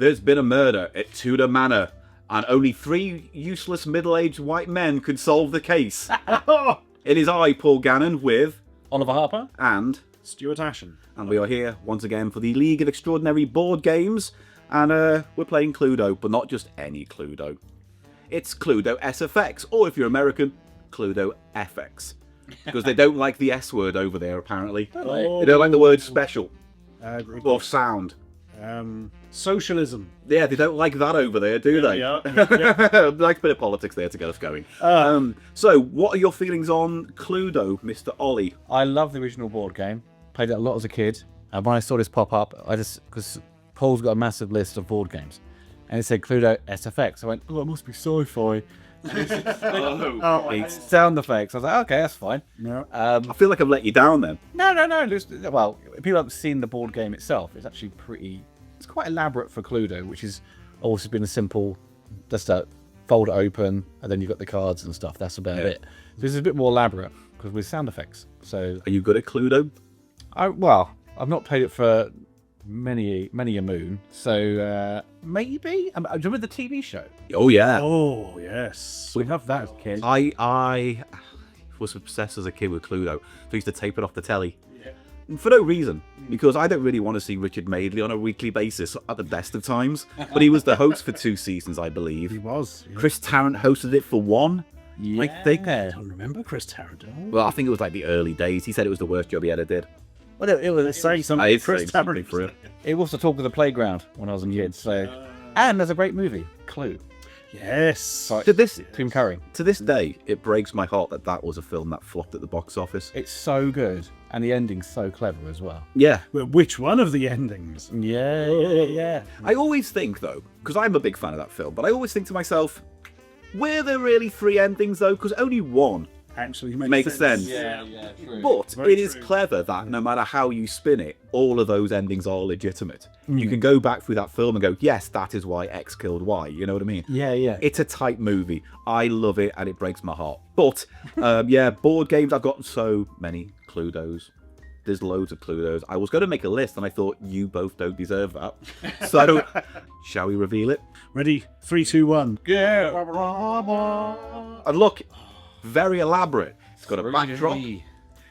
There's been a murder at Tudor Manor, and only 3 useless middle-aged white men could solve the case. It is I, Paul Gannon, with... Oliver Harper. And... Stuart Ashen. And we are here once again for the League of Extraordinary Board Games. And we're playing Cluedo, but not just any Cluedo. It's Cluedo SFX, or if you're American, Cluedo FX. Because they don't like the S word over there, apparently. They don't like the word special. Or sound. Socialism. Yeah, they don't like that over there, do they? Yeah. Like a bit of politics there to get us going. So, what are your feelings on Cluedo, Mr. Ollie? I love the original board game. Played it a lot as a kid. And when I saw this pop up, because Paul's got a massive list of board games, and it said Cluedo SFX. I went, oh, it must be sci-fi. It's sound effects. I was like, okay, that's fine. No. I feel like I've let you down then. No. Well, if people haven't seen the board game itself, it's actually it's quite elaborate for Cluedo, which has always been a simple, just fold it open, and then you've got the cards and stuff. That's about it. This is a bit more elaborate, because with sound effects. So, are you good at Cluedo? I've not played it for many a moon, so maybe. Do you remember the TV show? Oh yeah. Oh yes. We loved that as a kid. I was obsessed as a kid with Cluedo. I used to tape it off the telly. For no reason, because I don't really want to see Richard Madeley on a weekly basis at the best of times. But he was the host for 2 seasons, I believe. He was. Yeah. Chris Tarrant hosted it for 1. Yeah. I think. I don't remember Chris Tarrant. Well, I think it was like the early days. He said it was the worst job he ever did. Well, it was Say something. Chris Tarrant for it. It was the talk of the playground when I was a kid. So, and there's a great movie, Clue. Yes. So, To this Tim Curry. To this day, it breaks my heart that was a film that flopped at the box office. It's so good, and the ending's so clever as well. Yeah. Well, which one of the endings? Yeah. I always think, though, because I'm a big fan of that film, but I always think to myself, were there really 3 endings, though? Because only 1 Actually makes sense. Yeah, true. But Very it is true. clever that no matter how you spin it, all of those endings are legitimate. You can go back through that film and go, yes, that is why X killed Y. You know what I mean? Yeah. It's a tight movie. I love it, and it breaks my heart. But, board games, I've got so many Cluedos. There's loads of Cluedos. I was going to make a list, and I thought, you both don't deserve that. So, shall we reveal it? Ready? 3, 2, 1. Yeah. And look, very elaborate. It's got a backdrop.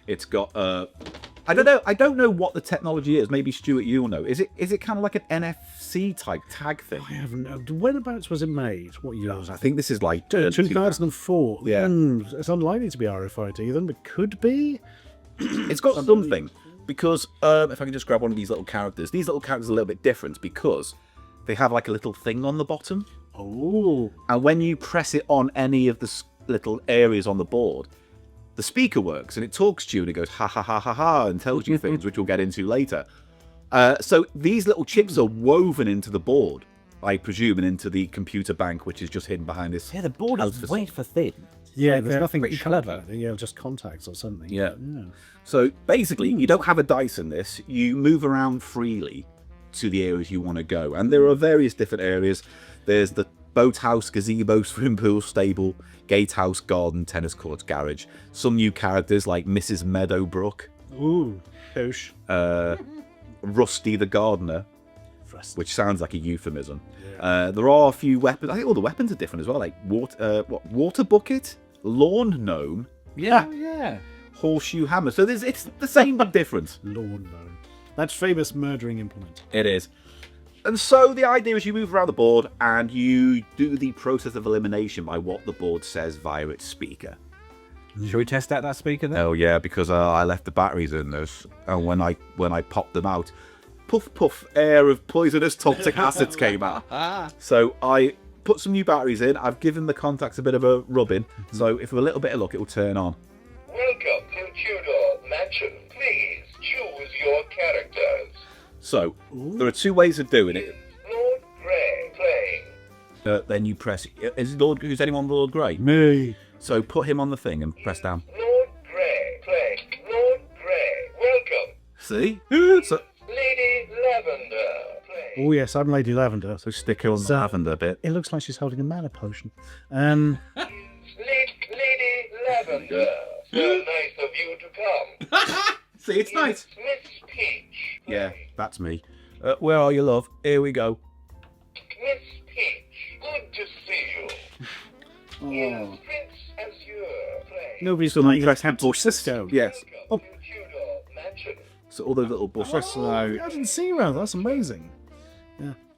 It's got I don't know what the technology is. Maybe Stuart, you'll know. Is it kind of like an NFC type tag thing? I haven't. Whenabouts was it made? What year was I that? think this is like 2004. Yeah. It's unlikely to be RFID then, but could be. It's got something because if I can just grab one of these little characters. These little characters are a little bit different because they have like a little thing on the bottom. Oh. And when you press it on any of the little areas on the board, the speaker works and it talks to you and it goes ha ha ha ha ha and tells you things which we'll get into later. So these little chips are woven into the board, I presume, and into the computer bank, which is just hidden behind this. Yeah, the board is way for thin. Yeah, there's nothing pretty clever. Yeah, just contacts or something. Yeah. So basically, you don't have a dice in this. You move around freely to the areas you want to go. And there are various different areas. There's the boathouse, gazebo, swimming pool, stable, gatehouse, garden, tennis courts, garage. Some new characters like Mrs. Meadowbrook. Ooh. Koosh. Rusty the gardener, Frust. which sounds like a euphemism. There are a few weapons. I think all the weapons are different as well, like water bucket, lawn gnome, Yeah. horseshoe hammer. So it's the same but different. Lawnmower. That famous murdering implement. It is. And so the idea is you move around the board and you do the process of elimination by what the board says via its speaker. Shall we test out that speaker then? Oh yeah, because I left the batteries in this, and when I popped them out, puff puff, air of poisonous toxic acids came out. So I put some new batteries in. I've given the contacts a bit of a rubbing, so if with a little bit of luck, it will turn on. Welcome to Tudor Mansion. Please choose your characters. So there are 2 ways of doing it. Lord Grey playing. Then you press. Who's anyone Lord Grey? Me. So put him on the thing and press down. Lord Grey playing. Lord Grey, welcome. See? So Lady Lavender playing. Oh yes, I'm Lady Lavender. so stick her on the lavender bit. It looks like she's holding a mana potion. Lady Lavender. So nice of you to come. See, it's nice. Miss Peach. Yeah, that's me. Where are you, love? Here we go. is Prince Azure Play. Nobody's So going you to press have bush. Cisco. Yes. Welcome to Tudor Mansion. So all those little bushes. Oh, I didn't see that. That's amazing.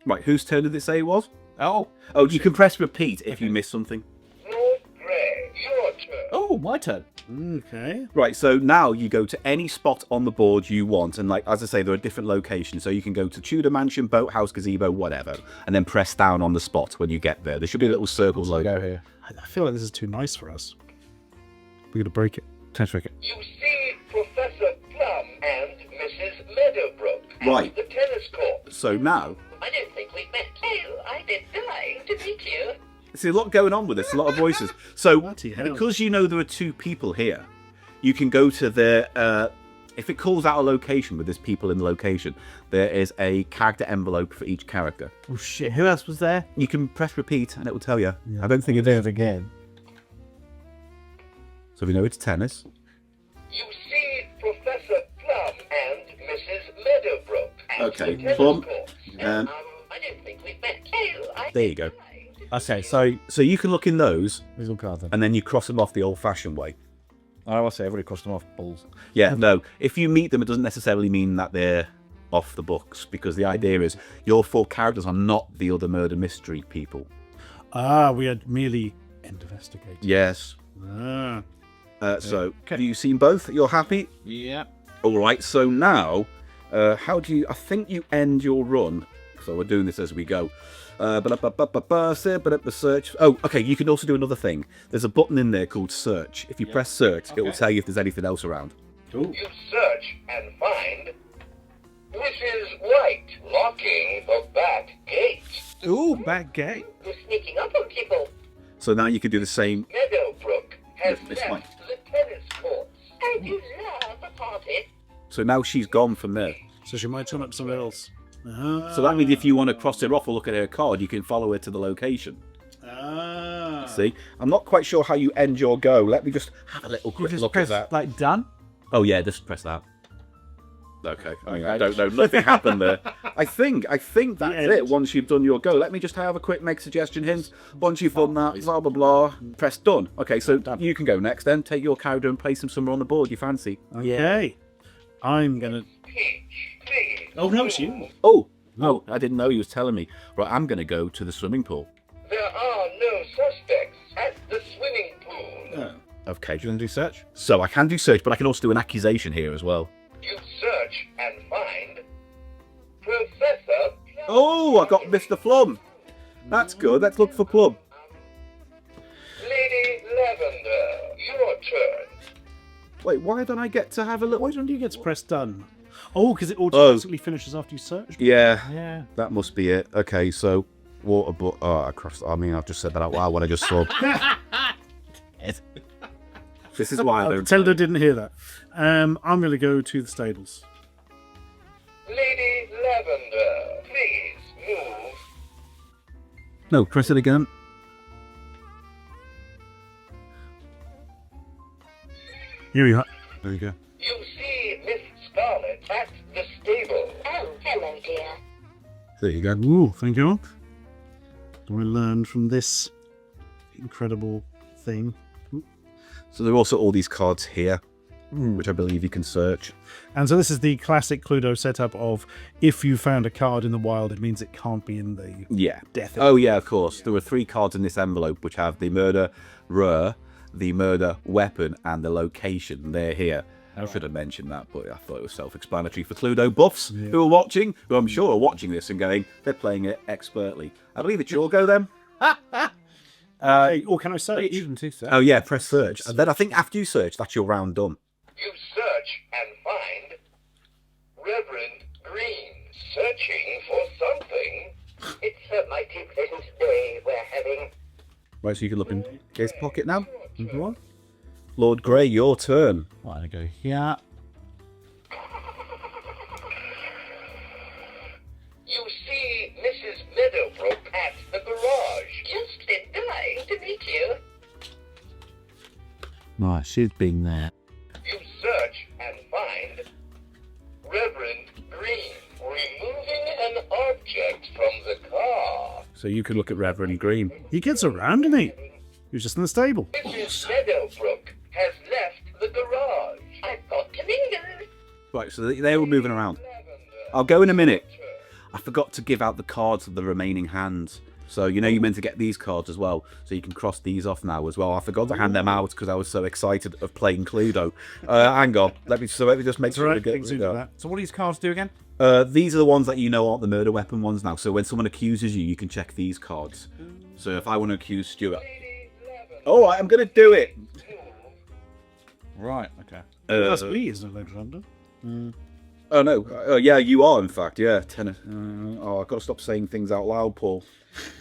Right, whose turn did it say it was? Oh, Oh, you can press repeat if you miss something. Lord Grey, your turn. oh, my turn. Okay. Right, so now you go to any spot on the board you want, and like as I say, there are different locations. So you can go to Tudor Mansion, Boathouse, Gazebo, whatever, and then press down on the spot when you get there. There should be a little circle logo. Go here. I feel like this is too nice for us. We're going to break it. Time to break it. You see Professor Plum and Mrs. Meadowbrook at Right. the tennis court. So now, I don't think we've met. Oh, I've been dying to meet you. see a lot going on with this, a lot of voices. So Bloody hell. because you know there are two people here, you can go to the. If it calls out a location with there's people in the location, there is a character envelope for each character. Oh, shit. Who else was there? You can press repeat and it will tell you. I don't think I'll do it again. So we know it's tennis. You see Professor Plum and Mrs. Meadowbrook at Okay, the tennis Plum, court. I don't think we've met. Oh, I've There been you go. dying to Okay, so So you can look in those these all cards then. and then you cross them off the old-fashioned way. I will say I've already crossed them off. Balls. Yeah, no. If you meet them, it doesn't necessarily mean that they're off the books, because the idea is your four characters are not the other murder mystery people. Ah, we had merely investigated. Yes. Ah. So, have you seen both? You're happy? Yeah. All right. So now, how do you? I think you end your run. So we're doing this as we go. Search. Oh, okay. You can also do another thing. There's a button in there called search. If you press search, it will tell you if there's anything else around. Cool. You search and find Mrs. White locking the back gate. Ooh, back gate. You're sneaking up on people. So now you can do the same. Meadowbrook has Yes, Miss White. left the tennis courts. I do love the party. So now she's gone from there. So she might turn up somewhere else. Ah. So that means if you want to cross her off or look at her card, you can follow her to the location. Ah. See, I'm not quite sure how you end your go. Let me just have a little quick look at that. like done. Oh yeah, just press that. Okay, I don't know. Nothing happened there. I think that's it. Once you've done your go, let me just have a quick make suggestion hint. Once you've done that, blah blah blah, press done. Okay, so you can go next. Then take your character and place him somewhere on the board you fancy. Okay. I'm gonna. Peach, please. Oh no, it's you. Oh, I didn't know you was telling me. Right, I'm gonna go to the swimming pool. There are no suspects at the swimming pool. Okay, Do you want to do search? so I can do search, but I can also do an accusation here as well. You search and find Professor Plum. Oh, I got Mr. Plum. That's good. Let's look for Plum. Lady Lavender, your turn. Wait, why don't I get to have a little? Why don't you get to press done? Oh, because it automatically finishes after you search. Yeah, Yeah. that must be it. Okay, so water, but I crossed. I mean, I've just said that out loud when I just saw. This is why I don't. Zelda didn't hear that. I'm going to go to the stables. Lady Lavender, please move. No, press it again. Here we are. There you go. You see Miss Scarlet at the stable. Oh, hello, dear. There you go. Ooh, thank you. Do I learn from this incredible thing? So there are also all these cards here, which I believe you can search. And so this is the classic Cluedo setup of if you found a card in the wild, it means it can't be in the Yeah. death. Oh yeah, of course. There were 3 cards in this envelope, which have the murder rare, the murder weapon, and the location. They're here. I should have mentioned that, but I thought it was self-explanatory for Cluedo buffs who are watching, who I'm sure are watching this and going, they're playing it expertly. I believe it's your go then. Or can I search? You can do search. Oh yeah, press search. And then I think after you search, that's your round done. You search and find Reverend Green searching for something. It's a mighty pleasant day we're having. Right, so you can look in his pocket now. What? Lord Grey, your turn. Right, I go here. You see Mrs. Meadowbrook at the garage. Just been dying to meet you. Right, she's been there. You search and find Reverend Green removing an object from the car. So you can look at Reverend Green. He gets around, doesn't he? He was just in the stable. Mrs. Meadowbrook has left the garage. I've got to linger. Right, so they were moving around. I'll go in a minute. I forgot to give out the cards of the remaining hands. So, you know, you meant to get these cards as well. So you can cross these off now as well. I forgot to hand them out because I was so excited of playing Cluedo. Hang on. Let me just make sure Right, to things do that. So what do these cards do again? These are the ones that you know aren't the murder weapon ones now. So when someone accuses you, you can check these cards. So if I want to accuse Stuart... All right, I'm going to do it. Right, okay. That's me, isn't it, Lady London? Oh, no. Yeah, you are, in fact. Yeah. I've got to stop saying things out loud, Paul.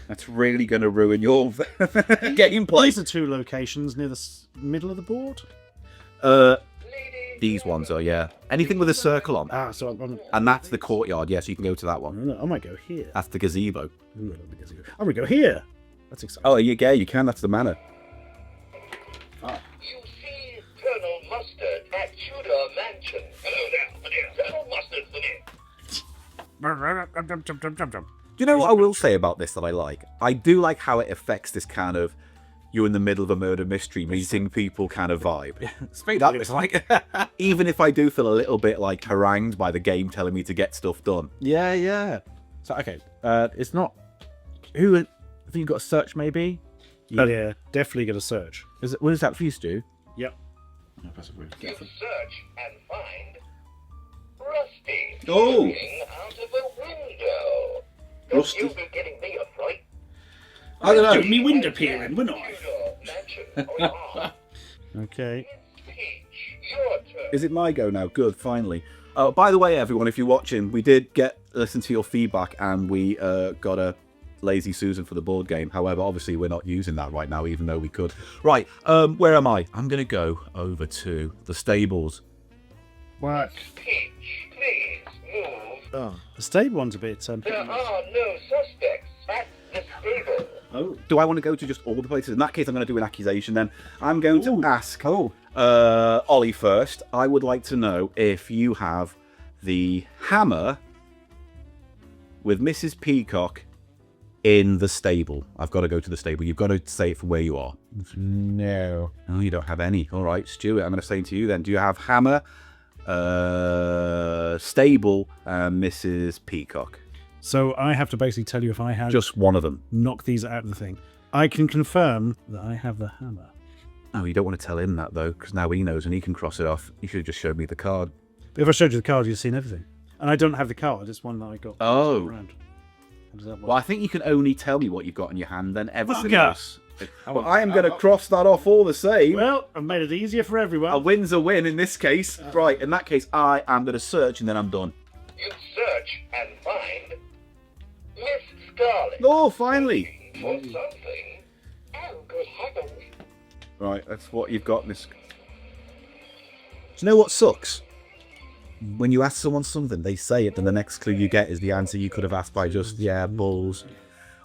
That's really going to ruin your gameplay. These are 2 locations near the middle of the board. These ones are, yeah. Anything with a circle on. Ah, so And that's the courtyard. Yeah, so you can go to that one. I might go here. That's the gazebo. Ooh, I don't think it's- I'm going to go here. That's exciting. Oh, you can. That's the manor. You see Colonel Mustard at Tudor Mansion. Hello there, Colonel Mustard's in. Do you know what I will say about this that I like? I do like how it affects this kind of you're in the middle of a murder mystery meeting people kind of vibe. Speed up, it's like... Even if I do feel a little bit like harangued by the game telling me to get stuff done. yeah. So, okay, it's not... Who... I think you've got a search, maybe? Oh, yeah, definitely going to search. What is that for you, Stu? Yep. You search and find Rusty Oh. looking out of a window. Rusty? You'll be getting me a fright. I don't know. me window peering, wouldn't I? Tudor Mansion. Oh, yeah. Okay. Peach, your turn. Is it my go now? Good, finally. Oh, by the way, everyone, if you're watching, we did listen to your feedback and we got a Lazy Susan for the board game. However, obviously, we're not using that right now, even though we could. Right, where am I? I'm going to go over to the stables. Work. Peach, please move. Oh, the stable one's a bit... There are no suspects at the stable. Oh. Do I want to go to just all the places? In that case, I'm going to do an accusation then. I'm going to ask Ollie first. I would like to know if you have the hammer with Mrs. Peacock in the stable. I've got to go to the stable. You've got to say it from where you are. No. Oh, you don't have any. All right, Stuart, I'm going to say to you then. Do you have hammer, stable, Mrs. Peacock? So I have to basically tell you if I have... Just one of them. knock these out of the thing. I can confirm that I have the hammer. Oh, you don't want to tell him that, though, because now he knows and he can cross it off. You should have just showed me the card. But if I showed you the card, you've seen everything. And I don't have the card. It's one that I got. Oh. Around. How does that work? Well, I think you can only tell me what you've got in your hand, then everything Bugger. else. Well, I am going to cross that off all the same. Well, I've made it easier for everyone. A win's a win in this case. Right, in that case, I am going to search and then I'm done. You search and find Miss Scarlet. Oh, finally. For something. Oh, good heavens. Right, that's what you've got, Miss. Do you know what sucks? When you ask someone something, they say it, then the next clue you get is the answer you could have asked by just, yeah, balls.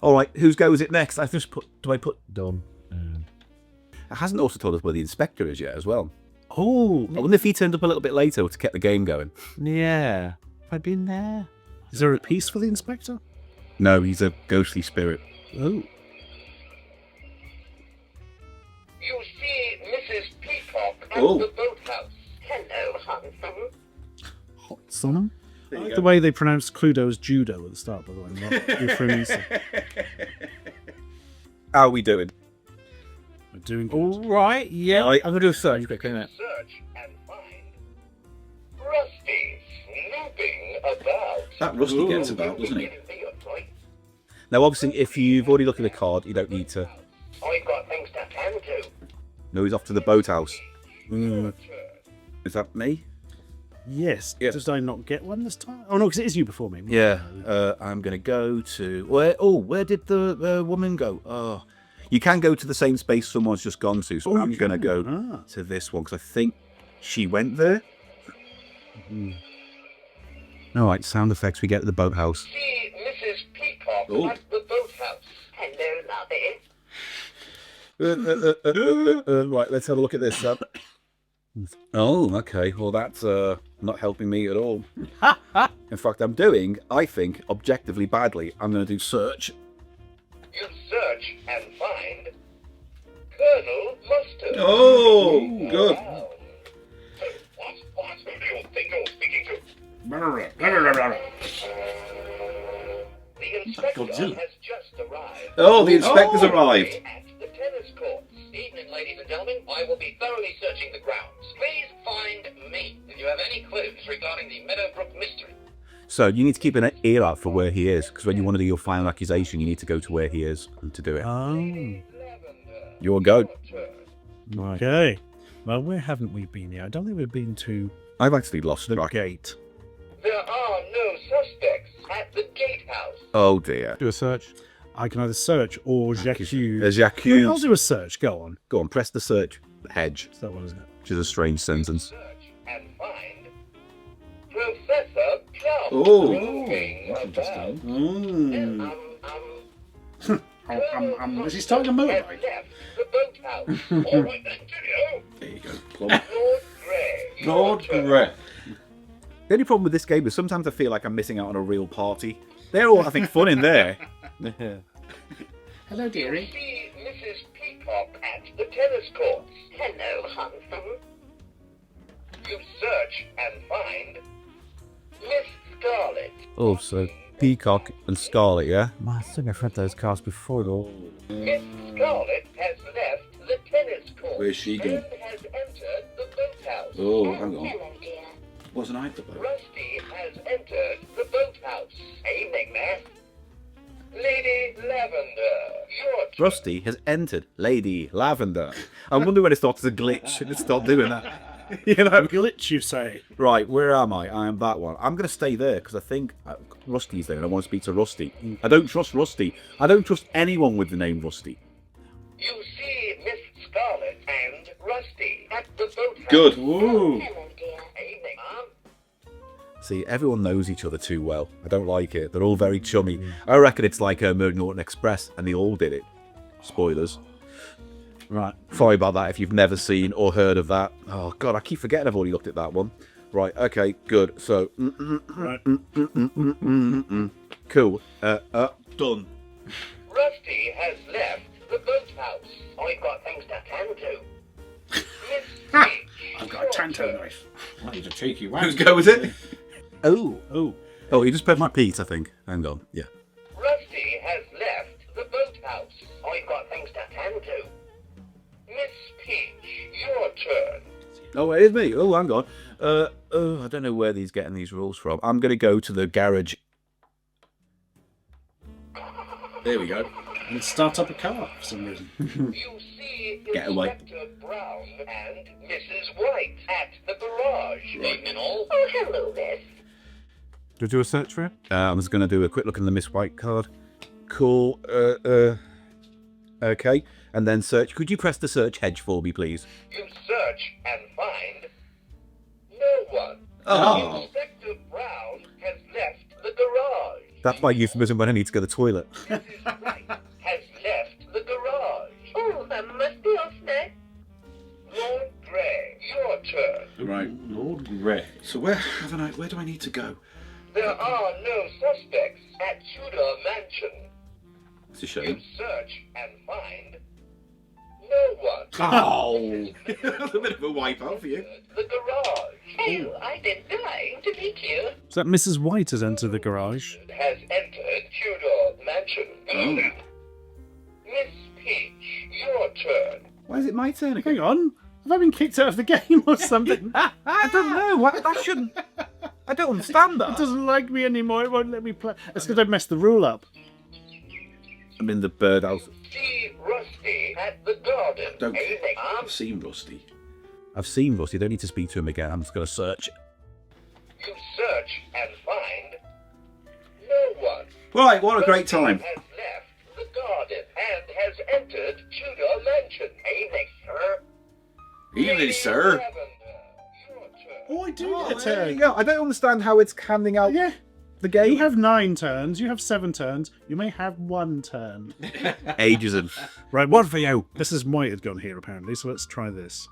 All right, whose go is it next? Do I put done? It hasn't also told us where the inspector is yet as well. Oh, I wonder if he turned up a little bit later to get the game going. Yeah. If I'd been there. is there a piece for the inspector? No, he's a ghostly spirit. Oh. You see Mrs. Peacock at Oh. the boathouse. Hello, handsome. Hot son. I like the way they pronounce Cluedo as judo at the start, by the way. Not euphrasia. How are we doing? We're doing good. All right, yeah. Right. I'm going to do a search quickly, innit? Search and find Rusty snooping about. That Rusty gets about, doesn't he? Giving me a fright. Now, obviously, if you've already looked at the card, you don't need to. I've got things to attend to. No, he's off to the boathouse. Your turn. Is that me? Yes. Yeah. Did I not get one this time? Oh, no, because it is you before me. Yeah. I'm going to go to... Where did the woman go? Oh, you can go to the same space someone's just gone to, so I'm going to go to this one, because I think she went there. All right, sound effects we get at the boathouse. See Mrs. Peacock Oh. at the boathouse. Hello, lovey. Right, let's have a look at this. Oh, okay. Well, that's not helping me at all. In fact, I'm doing, I think, objectively badly. I'm going to do search. You search and find Colonel Mustard. Oh, good. What? Who do you think you're speaking to? The inspector Godzilla. has just arrived. Oh, the inspector's arrived. At the tennis courts. Evening, ladies and gentlemen. I will be thoroughly searching the grounds. Please find me if you have any clues regarding the Meadowbrook mystery. So you need to keep an ear out for where he is, because when you want to do your final accusation, you need to go to where he is and to do it. Oh. Your go. Okay. Well, where haven't we been yet? I don't think we've been to I've actually lost the track. gate. There are no suspects at the gatehouse. Oh dear. Do a search. I can either search or j'accuse. Jacques. I'll do a search. Go on. Go on, press the search hedge, Is that one, isn't it? which is a strange sentence. Search and find Professor Plum. Oh. Roving about. Is he starting a Has motorbike? left the boathouse. All right then, cheerio. There you go. Plum. Lord Grey. your Lord turn. Grey. The only problem with this game is sometimes I feel like I'm missing out on a real party. They're all having fun in there. Hello, dearie. See Mrs. Peacock at the tennis courts. Hello, handsome. You search and find Miss Scarlet. Oh, so Peacock and Scarlet, yeah? I think I've read those cards before, though. Miss Scarlet has left the tennis court. Where's she going? And has entered the boathouse. Oh, hang on. Hello, dear. Wasn't I at the boat? Rusty has entered the boathouse. Evening, miss. Lady Lavender, your turn. Rusty has entered Lady Lavender. I wonder when it starts to glitch and it starts doing that. You know? Glitch, you say? Right, where am I? I am that one. I'm going to stay there because I think Rusty's there and I want to speak to Rusty. I don't trust Rusty. I don't trust anyone with the name Rusty. You see Miss Scarlet and Rusty at the boathouse. Good. Ooh. Hello, dear. Evening, Mum. See, everyone knows each other too well. I don't like it. They're all very chummy. I reckon it's like Murder Norton Express and they all did it. Spoilers. Right. Sorry about that if you've never seen or heard of that. Oh, God, I keep forgetting I've already looked at that one. Right, okay, good. So, Right. cool. Done. Rusty has left the boathouse. I've got things to tend to. Miss Peach, I've got a tanto knife. Well, he's a cheeky one. Whose go is it? Oh. Oh. Oh, you just put my Pete, I think. Hang on, yeah. Rusty has left the boathouse. I've got things to tend to. Miss Peach, your turn. Oh, it is me. Oh, hang on. I don't know where he's getting these rules from. I'm going to go to the garage. There we go. And start up a car for some reason. You see Get away. Inspector Brown and Mrs. White at the garage. Evening, all. Oh, hello, miss. Do you do a search for it? I'm just going to do a quick look in the Miss White card. Cool. Okay. And then search. Could you press the search hedge for me, please? You search and find no one. Oh. Inspector Brown has left the garage. That's my euphemism when I need to go to the toilet. Mrs. White has left the garage. Oh, that must be off there. Lord Grey, your turn. Right, Lord Grey. So where do I need to go? There are no suspects at Tudor Mansion. It's a You shame. search and find no one. Oh. That's a bit of a wipeout for you. The garage. Oh, I did dying to meet you. So that Mrs. White has entered the garage. Has entered Tudor Mansion. Oh. Miss Peach, your turn. Why is it my turn again? Hang on. Have I been kicked out of the game or something? I don't know. That shouldn't. I don't understand It that. doesn't like me anymore. It won't let me play. It's because I've messed the rule up. I'm in the birdhouse. See Rusty at the garden. Don't- Evening, I've seen Rusty. I've seen Rusty. Don't need to speak to him again. I'm just going to search. You search and find no one. Right, what a great Rusty time. has left the garden and has entered Tudor Mansion. Evening, sir. Evening, Lady sir. Lavender, your turn. Oh, I do Oh, get a there turn. you go. I don't understand how it's handing out Yeah. the game. You have 9 turns. You have 7 turns. You may have 1 turn. Ageism. Right, one for you. This is White had gone here, apparently, so let's try this.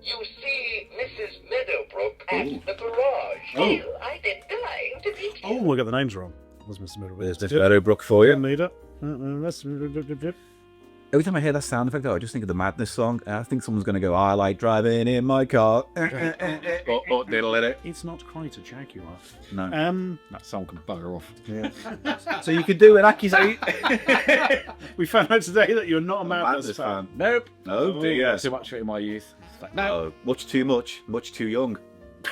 You see Mrs. Meadowbrook at Ooh. the garage. Oh. I did dying to meet you. Oh, I got the names wrong. There's Mr. Meadowbrook. There's Mr. Meadowbrook for you. Meter. Every time I hear that sound effect, I just think of the Madness song. I think someone's going to go, I like driving in my car. Diddle it. It's not quite a Jaguar. No. That song can bugger off. So you could do an accusation. We found out today that you're not a Madness fan. Nope. Oh dear. Too much of it in my youth. It's like, no. Oh, much too much, much too young.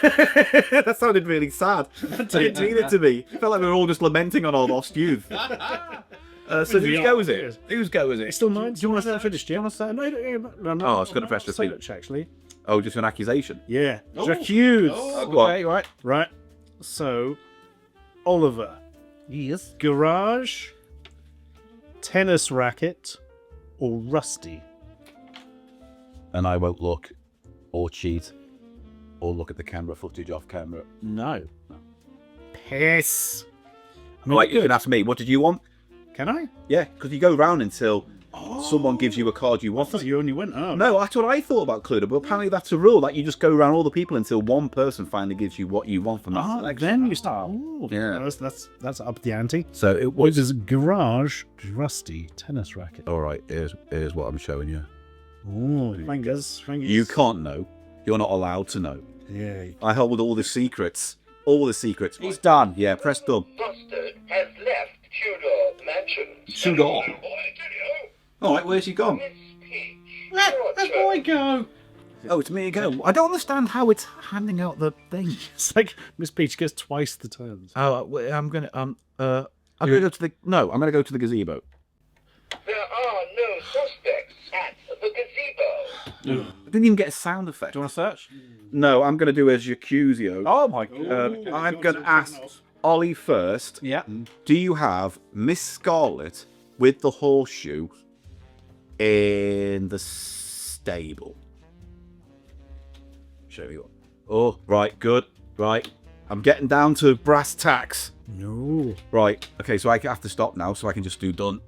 That sounded really sad. It didn't mean it to be. It felt like we were all just lamenting on our lost youth. So whose go is it? Whose go is it? It's still mine. Do you want to finish? Do you want to say no? No, Oh, I was going to press repeat. search, actually. Oh, just an accusation. Yeah. J'accuse. Go on. Okay, right. Right. So, Oliver. Yes. Garage, tennis racket, or rusty? And I won't look or cheat or look at the camera footage off camera. No. Piss. I mean, Right, you can ask me, what did you want? Can I? Yeah, because you go round until someone gives you a card you I want. thought you only went up. No, that's what I thought about Cluedo, but apparently that's a rule. Like, you just go around all the people until one person finally gives you what you want from that selection. Then you start. Ooh, Yeah. That's up the ante. So it What was... is garage, rusty, tennis racket? All right, here's what I'm showing you. Oh, fingers. You can't know. You're not allowed to know. Yeah. I hold all the secrets. All the secrets. He's done. Yeah, press done. Mustard has left Tudor Mansion. Tudor. Oh, boy, did All right, where's she gone? you? Miss Peach, your That's turn. my go. Oh, it's me again. I don't understand how it's handing out the thing. It's like Miss Peach gets twice the turns. Oh, I'm gonna I'm gonna go to the I'm gonna go to the gazebo. There are no suspects at the gazebo. I didn't even get a sound effect. Do you want to search? No, I'm gonna do a Jacuzio. Oh my god. I'm gonna ask Ollie first. Yeah. Do you have Miss Scarlet with the horseshoe in the stable? Show you. Oh, right, good. Right. I'm getting down to brass tacks. No. Right. Okay, so I have to stop now, so I can just do done.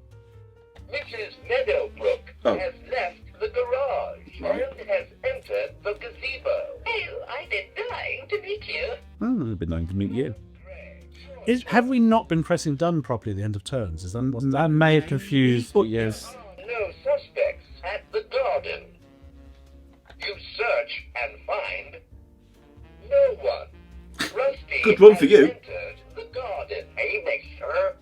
Mrs. Meadowbrook Oh. has left the garage Right. and has entered the gazebo. Oh, I've been dying to meet you. Oh, it'd be nice to meet you. Have we not been pressing done properly at the end of turns? Is that what's That may have confused, but yes. No suspects at the garden. You search and find no one. Rusty Good run for has you. entered the garden. Evening, sir.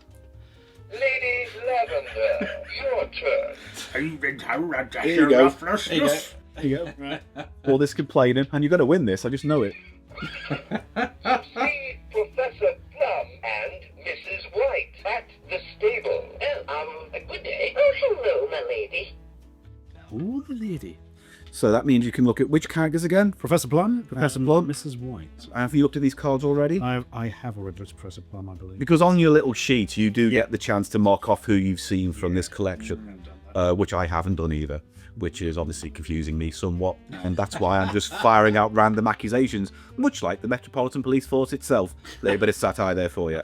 Lady Lavender, your turn. Here you go. There you go. There you go. Right. All this complaining, and you're going to win this. I just know it. See Professor Plum and Mrs. White at the stable. Good day. Oh, hello, my lady. Ooh, the lady. So that means you can look at which characters again? Professor Plum. Professor Plum. Mrs. White. Have you looked at these cards already? I have already looked at Professor Plum, I believe. Because on your little sheet, you do get the chance to mark off who you've seen from this collection, which I haven't done either, which is obviously confusing me somewhat. And that's why I'm just firing out random accusations, much like the Metropolitan Police Force itself. A little bit of satire there for you.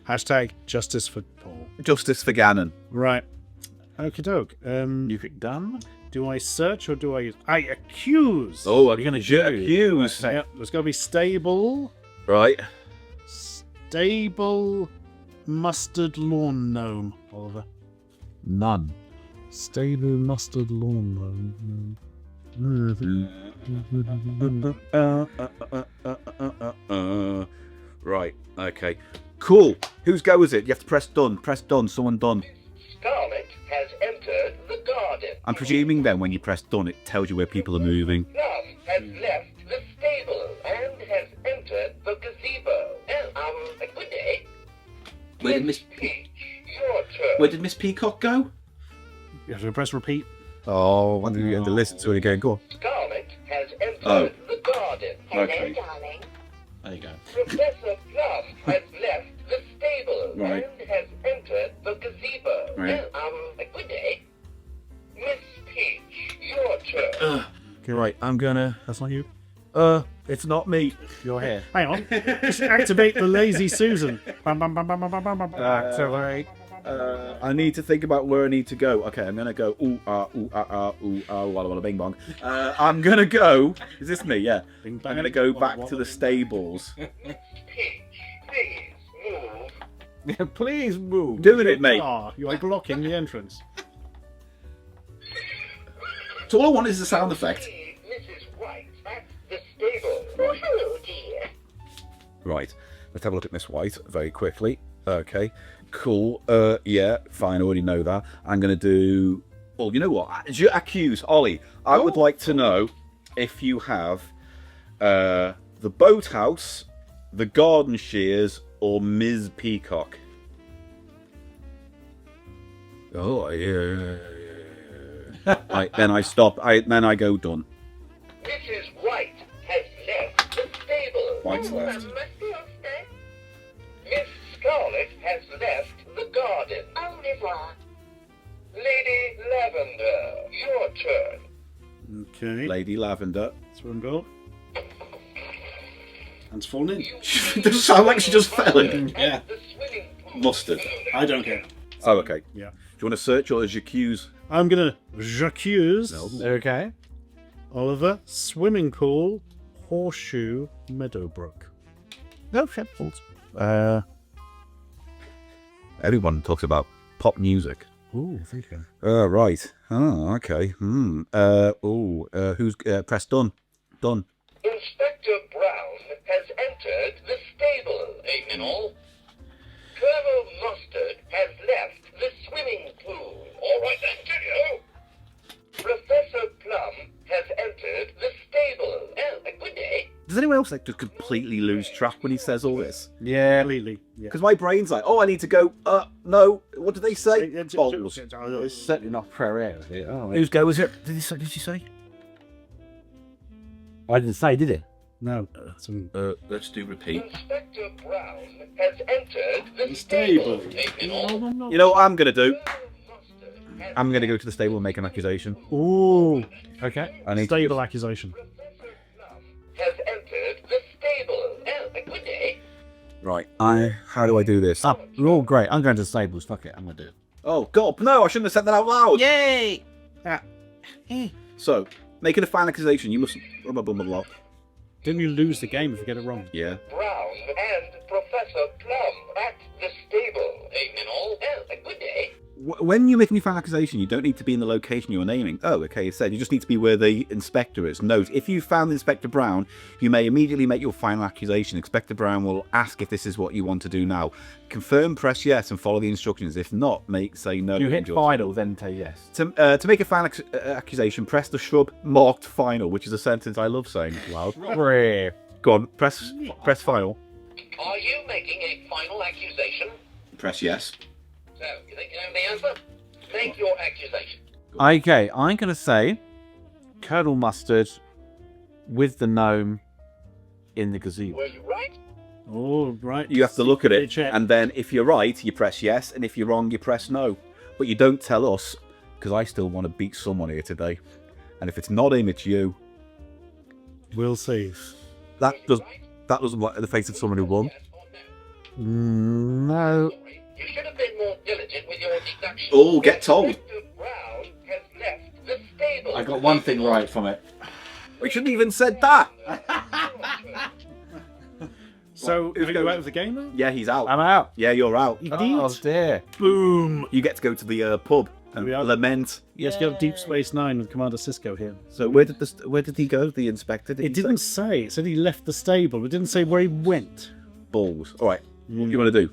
Hashtag justice for Paul. Justice for Gannon. Right. Okie doke. You click done. Do I search or do I accuse? Oh, I'm You're gonna accuse. Yeah, there's got to be stable. Right. Stable mustard lawn gnome, Oliver. None. Stable mustard lawn gnome. Right. Okay. Cool. Whose go is it? You have to press done. Press done. Someone done. Scarlet has entered the garden. I'm presuming then when you press done, it tells you where people are moving. Plum has left the stable and has entered the gazebo. Good day. Where did Miss Peach, your turn. Where did Miss Peacock go? You have to press repeat. Oh, I think you have to listen to it again. Go on. Scarlet has entered the garden. Okay. darling. There you go. Professor Plum has left the stable Right. and has entered the gazebo. Right. Good day. Miss Peach, your turn. Okay, right. I'm gonna. That's not you. It's not me. You're here. Hang on. Just activate the lazy Susan. Bam, bam, bam, bam, bam, bam, bam, bam. Activate. I need to think about where I need to go. Okay, I'm gonna go. Walla walla bing bong. I'm gonna go. Is this me? Yeah. Bing, I'm bang, gonna go walla, back walla, to the bing. stables. Miss Peach, please Please move. Doing it, mate. Ah, you are blocking the entrance. So all I want is the sound effect. See Mrs. White at the stable. Oh, hello, dear. Right, let's have a look at Miss White very quickly. Okay, cool. Yeah, fine, I already know that. I'm going to do... Well, you know what? Je accuse Ollie. I would like to know if you have the boathouse, the garden shears, or Ms. Peacock. Oh, yeah. Right, then I stop. Then I go done. Mrs. White has left the stable. White's left. Must be upstairs. Miss Scarlet has left the garden. Au revoir. Lady Lavender, your turn. Okay. Lady Lavender. Swim goal. Hand's fallen in. Doesn't sound like she just fell in. Yeah. The swimming pool. Mustard. I don't care. Oh, okay. Yeah. Do you want to search or j'accuse? I'm gonna j'accuse Okay. Oliver swimming pool horseshoe Meadowbrook. No, Sheffield. Everyone talks about pop music. Ooh, thank you. Right. Oh, okay. Who's press done? Done. Inspector Brown has entered the stable. Evening all. Colonel Mustard has left the swimming pool. All right then, cheerio. Professor Plum has entered the stable. Oh, good day. Does anyone else like to completely lose track when he says all this? Yeah. Completely. Yeah. Because my brain's like, oh, I need to go. No. What did they say? Balls. It's certainly not Prayer. Is it? Oh, Whose go was it? Did you say? I didn't say, did it? No. Let's do repeat. Inspector Brown has entered the stable. stable. Evening all. You know what I'm gonna do? Colonel Mustard has I'm gonna go to the stable and make an accusation. Ooh. Okay. I need Stable accusation. Professor Plum has entered the stable. Oh, good day. Right. How do I do this? Up. We're all great. I'm going to the stables. Fuck it. I'm going to do it. Oh God, no! I shouldn't have said that out loud. Yay! So, making a final accusation, you must. Blah, blah, blah, blah. Didn't you lose the game if you get it wrong? Yeah. Brown and Professor Plum at the stable. Evening all. Oh, good day. When you're making your final accusation, you don't need to be in the location you're naming. Oh, okay, it said you just need to be where the inspector is. Note, if you found Inspector Brown, you may immediately make your final accusation. Inspector Brown will ask if this is what you want to do now. Confirm, press yes, and follow the instructions. If not, say no. You hit final, then say yes. To make a final accusation, press the shrub marked final, which is a sentence I love saying loud. Brave. Go on, press final. Are you making a final accusation? Press yes. So, you think you know the answer? Make your accusation. Okay, I'm going to say Colonel Mustard with the gnome in the gazebo. Were you right? Oh, right. You have to look at it, Check. and then if you're right, you press yes, and if you're wrong, you press no. But you don't tell us, because I still want to beat someone here today. And if it's not him, it's you. We'll see. That doesn't look like the face of someone who won. Yes or no? No. Sorry, you should have been more diligent with your deduction. Oh, get told. Inspector Brown has left the stable. I got one thing right from it. We shouldn't even said that. So, who's we go going? out of the game now? Yeah, he's out. I'm out. Yeah, you're out. Oh, dear. Boom! You get to go to the pub and We are- lament. Yes, you have Deep Space Nine with Commander Cisco here. So where did he go? The inspector? It didn't say. It said he left the stable. It didn't say where he went. Balls. All right. What do you want to do?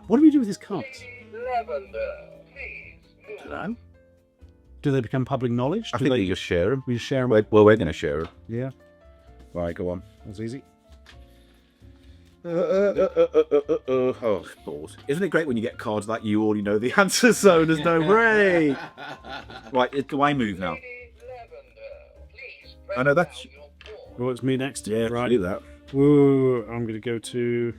What do we do with his cards? Lavender, please move. No. Do they become public knowledge? I Do think they we just share them. we just share them? We're going to share them. Yeah, Right, go on. that's easy. Oh, balls. Isn't it great when you get cards that you already know the answer, so there's no way? Right, do I move now? Lady Lavender, please press I know that's... down your paw. Well, it's me next. Yeah, right. do that. Whoa, I'm going to go to...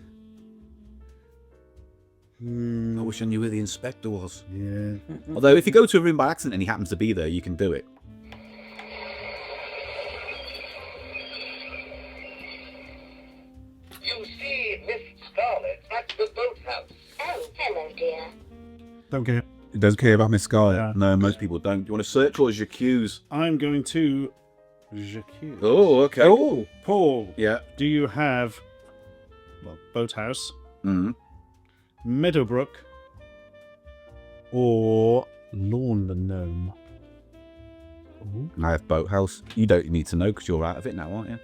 I wish I knew where the inspector was. Yeah. Although, if you go to a room by accident and he happens to be there, you can do it. You see Miss Scarlet at the boathouse. Oh, hello, dear. Don't care. He doesn't care about Miss Scarlet. Yeah. No, most people don't. Do you want to search or j'accuse? I'm going to... J'accuse. Oh, okay. Oh, Paul. Yeah. Do you have... Well, boathouse, Mm. Meadowbrook, or Lawn Gnome. I have Boathouse. You don't need to know because you're out of it now, aren't you?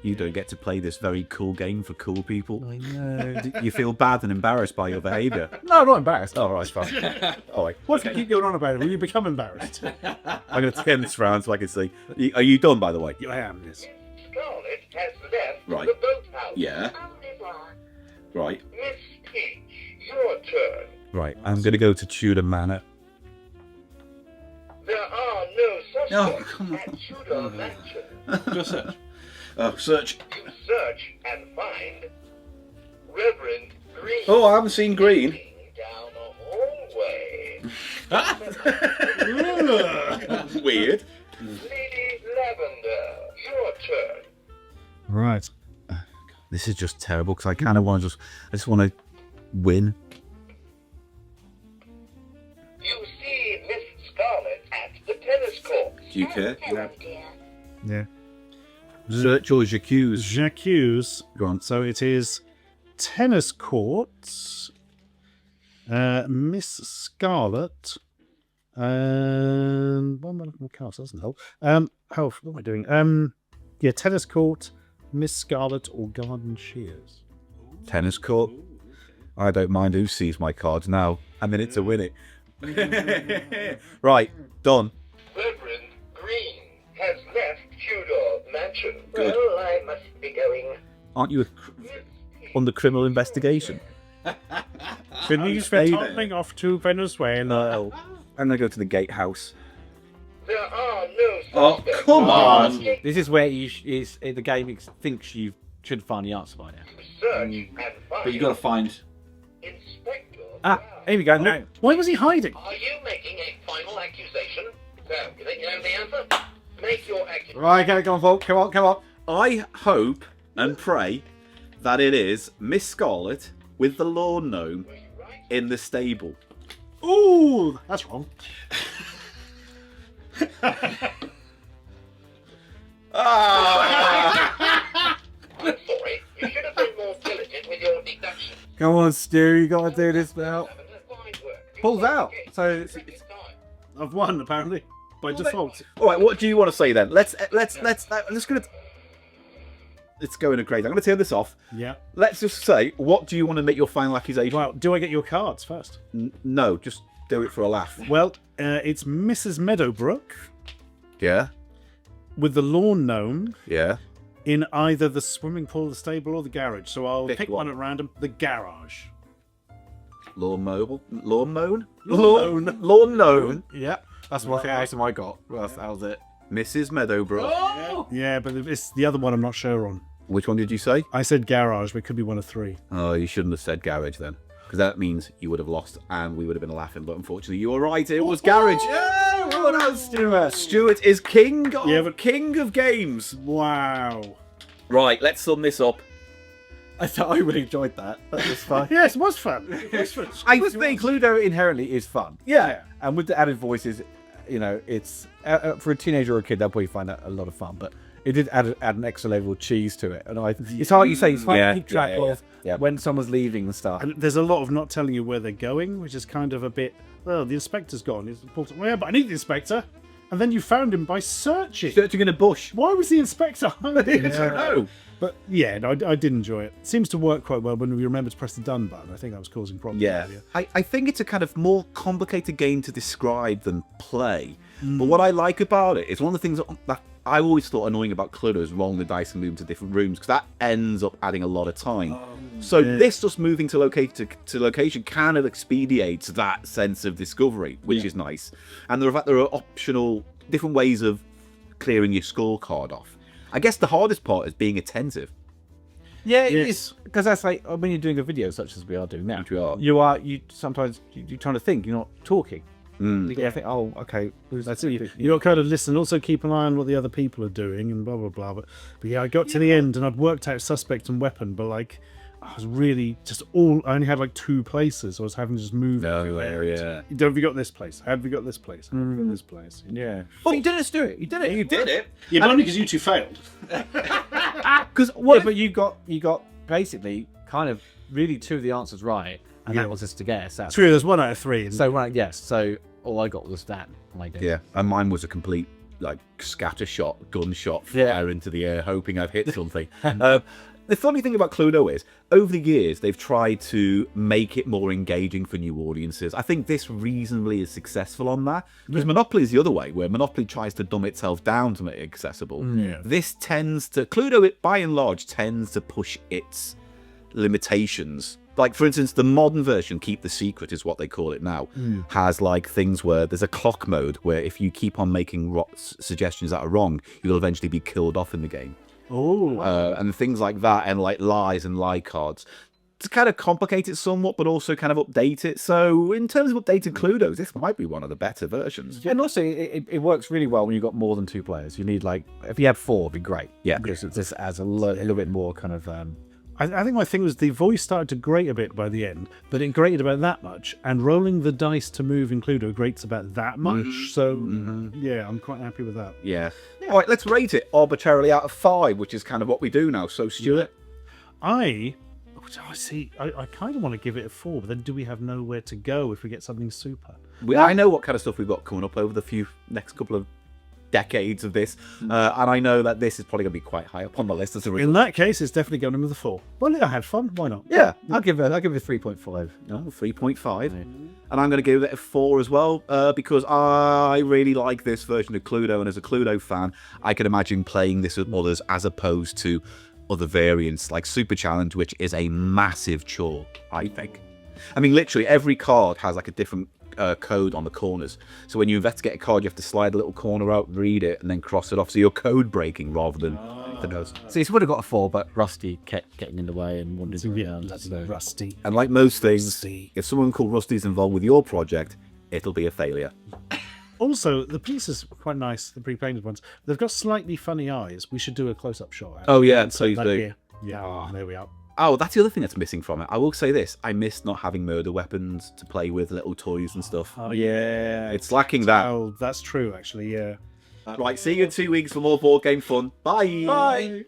You don't get to play this very cool game for cool people. I know. You feel bad and embarrassed by your behaviour. No, I'm not embarrassed. Oh, right, fine. Oh, wait. What if you keep going on about it? Will you become embarrassed? I'm going to turn this round so I can see. Are you done, by the way? I am, yes. Scarlet has left Right. the boathouse. Yeah. Right. Miss Peach, your turn. Right. I'm going to go to Tudor Manor. There are no suspects come on. at Tudor Mansion. Do a search. Oh, search. You search and find Reverend Green. Oh, I haven't seen Green. leading down a hallway. Weird. Lady Lavender, your turn. Right. This is just terrible because I kind of want to I just want to win. You see Miss Scarlet at the tennis court. Do you care? Yeah. Search or j'accuse? J'accuse. Go on. So it is tennis courts, Miss Scarlet, and one more card doesn't help. What am I doing? Yeah, tennis court, Miss Scarlet, or garden shears. Tennis court. I don't mind who sees my cards now. I'm in it to win it. Right, done. Reverend Green has left Tudor Mansion. Good. Well, I must be going. Aren't you under criminal investigation? Finish stay there. traveling off to Venezuela. No. I'm gonna go to the gatehouse. There are no Oh, suspects. come on. This is where the game thinks you should find the answer by now. Search and find. But you got to find. Inspector. Ah, Brown. here we go. No. Why was he hiding? Are you making a final accusation? So, you think you know the answer? Make your accusation. Right, go on, Volk. Come on. I hope and pray that it is Miss Scarlet with the lawn gnome in the stable. Ooh, that's wrong. I'm sorry. You should have been more diligent with your deduction. Come on, Stu. You got to do this now. Fine work. You Pulls did out. okay. So it's, This time. I've won apparently by default. All right, what do you want to say then? Let's go in a crazy. I'm going to turn this off. Yeah. Let's just say, what do you want to make your final accusation? Well, do I get your cards first? No, just do it for a laugh. Well, it's Mrs. Meadowbrook Yeah, with the lawn gnome yeah. in either the swimming pool, the stable, or the garage. So I'll Pick pick one. one at random. The garage. Lawn mown. yeah. That's what item I got. Well, that was it. Mrs. Meadowbrook. Yeah, but it's the other one I'm not sure on. Which one did you say? I said garage, but it could be one of three. Oh, you shouldn't have said garage then, because that means you would have lost and we would have been laughing. But unfortunately, you were right. It was garage. Yeah, well done, Stuart. Stuart is king of games. Wow. Right, let's sum this up. I really enjoyed that. That was fun. Yes, it was fun. It was fun. I was thinking Cluedo inherently is fun. Yeah. And with the added voices, it's for a teenager or a kid, they'll probably find that a lot of fun. But it did add an extra level of cheese to it. And it's hard, you say, it's hard Yeah, to keep track yeah, of yeah. when someone's leaving and stuff. And there's a lot of not telling you where they're going, which is kind of a bit, well, the inspector's gone. He's important. Well, yeah, but I need the inspector. And then you found him by searching. Searching in a bush. Why was the inspector hiding? I don't know. But yeah, no, I did enjoy it. Seems to work quite well when we remember to press the done button. I think that was causing problems. Yeah, earlier. I think it's a kind of more complicated game to describe than play. But what I like about it is one of the things that I always thought annoying about Cluedo is rolling the dice and moving to different rooms, because that ends up adding a lot of time. So this just moving to location kind of expedites that sense of discovery, which is nice. And the fact there are optional different ways of clearing your scorecard off. I guess the hardest part is being attentive. Yeah, it Yes. is, because that's like when you're doing a video such as we are doing now. Which we are. You sometimes you're trying to think. You're not talking. You gotta think. Oh, okay. That's it. You got to kind of listen, also keep an eye on what the other people are doing, and blah blah blah. But yeah, I got to the end and I'd worked out suspect and weapon, but like I was really just I only had like 2 places. So I was having to just move. Nowhere, yeah. Have you got this place? Have you got this place? Have you got this place? Yeah. Well, you didn't do it. You did it. You did it. Yeah, but only because you two failed. Because but you got basically kind of really 2 of the answers right, and that was just a guess. That's True, there's 1 out of 3. so right. Yes. So all I got was that. I did. Yeah, and mine was a complete like scatter shot, gunshot Yeah. fire into the air, hoping I've hit something. The funny thing about Cluedo is, over the years, they've tried to make it more engaging for new audiences. I think this reasonably is successful on that. Because Monopoly is the other way, where Monopoly tries to dumb itself down to make it accessible. Yeah. This tends to... Cluedo, by and large, tends to push its limitations. Like, for instance, the modern version, Keep the Secret is what they call it now, has like things where there's a clock mode where if you keep on making suggestions that are wrong, you'll eventually be killed off in the game. Oh, And things like that, and like lies and lie cards to kind of complicate it somewhat, but also kind of update it. So in terms of updated Cluedos, this might be one of the better versions. And also, it works really well when you've got more than 2 players. You need like, if you have 4, it'd be great. Yeah. Because it just adds a little bit more kind of. I think my thing was the voice started to grate a bit by the end, but it grated about that much, and rolling the dice to move in Cluedo grates about that much. So yeah, I'm quite happy with that. Yeah. All right, let's rate it arbitrarily out of 5, which is kind of what we do now. So Stuart, I see. I kind of want to give it a 4, but then do we have nowhere to go if we get something super? I know what kind of stuff we've got coming up over the next couple of decades of this, and I know that this is probably going to be quite high up on the list as a result. In that case, it's definitely going in with a 4. Well, I had fun. Why not? Yeah. I'll give it 3.5. No, 3.5. And I'm going to give it a 4 as well, because I really like this version of Cluedo, and as a Cluedo fan, I can imagine playing this with others as opposed to other variants like Super Challenge, which is a massive chore, I think. I mean, literally every card has like a different code on the corners. So when you investigate a card, you have to slide a little corner out, read it, and then cross it off. So you're code breaking rather than anything else. So this would have got a 4, but Rusty kept getting in the way and wanted Yeah, to. that's Rusty. And like most things, Rusty. if someone called Rusty is involved with your project, it'll be a failure. Also, the pieces are quite nice, the pre-painted ones. They've got slightly funny eyes. We should do a close-up shot. Oh yeah, please That do. here. Yeah, there we are. Oh, that's the other thing that's missing from it. I will say this: I miss not having murder weapons to play with, little toys and stuff. Oh yeah, It's lacking that. Oh, that's true, actually. Yeah. Right, see you in 2 weeks for more board game fun. Bye. Bye.